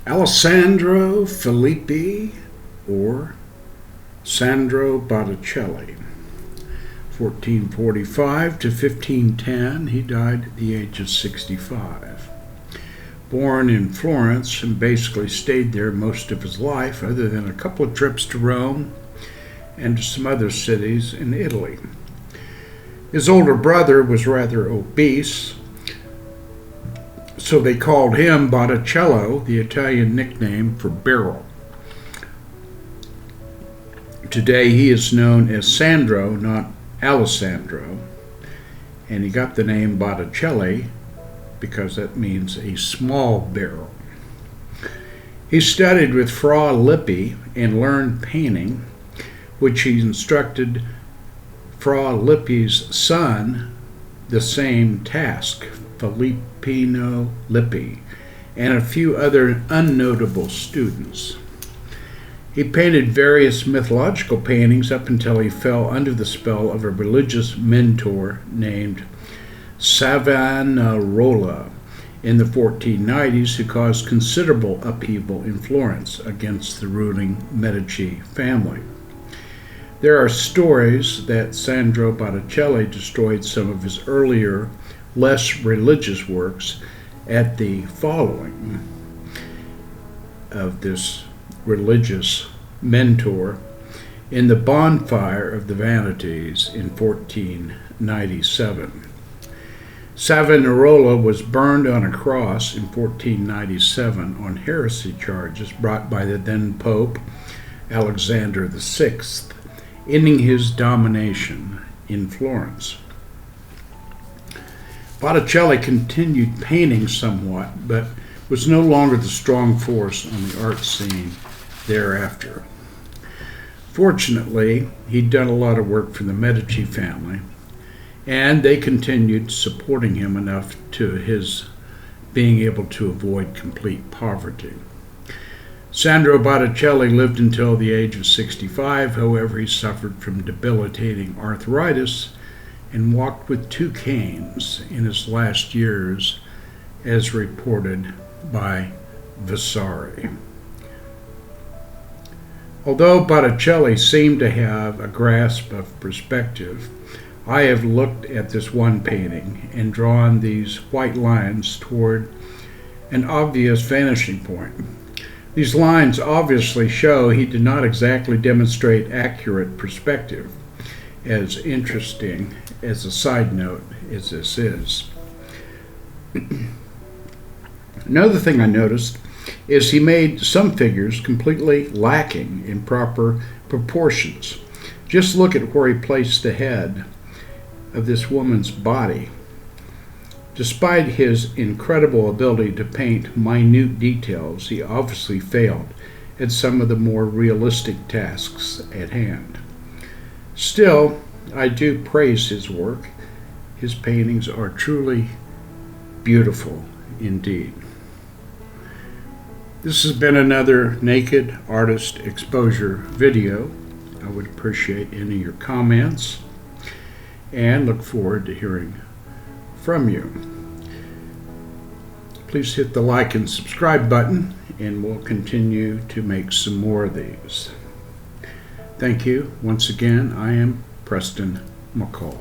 Alessandro Filippi, or Sandro Botticelli, 1445 to 1510. He died at the age of 65. Born in Florence and basically stayed there most of his life, other than a couple of trips to Rome and to some other cities in Italy. His older brother was rather obese, so they called him Botticello, the Italian nickname for barrel. Today he is known as Sandro, not Alessandro, and he got the name Botticelli because that means a small barrel. He studied with Fra Lippi and learned painting, which he instructed Fra Lippi's son the same task, Filippino Lippi, and a few other unnotable students. He painted various mythological paintings up until he fell under the spell of a religious mentor named Savonarola in the 1490s, who caused considerable upheaval in Florence against the ruling Medici family. There are stories that Sandro Botticelli destroyed some of his earlier, less religious works at the following of this religious mentor in the bonfire of the Vanities in 1497. Savonarola was burned on a cross in 1497 on heresy charges brought by the then Pope Alexander VI, ending his domination in Florence. Botticelli continued painting somewhat, but was no longer the strong force on the art scene thereafter. Fortunately, he'd done a lot of work for the Medici family, and they continued supporting him enough to his being able to avoid complete poverty. Sandro Botticelli lived until the age of 65. However, he suffered from debilitating arthritis and walked with 2 canes in his last years, as reported by Vasari. Although Botticelli seemed to have a grasp of perspective, I have looked at this one painting and drawn these white lines toward an obvious vanishing point. These lines obviously show he did not exactly demonstrate accurate perspective, as interesting as a side note as this is. Another thing I noticed is he made some figures completely lacking in proper proportions. Just look at where he placed the head of this woman's body. Despite his incredible ability to paint minute details, he obviously failed at some of the more realistic tasks at hand. Still, I do praise his work. His paintings are truly beautiful indeed. This has been another Naked Artist Exposure video. I would appreciate any of your comments and look forward to hearing from you. Please hit the like and subscribe button, and we'll continue to make some more of these. Thank you. Once again, I am Preston McCall.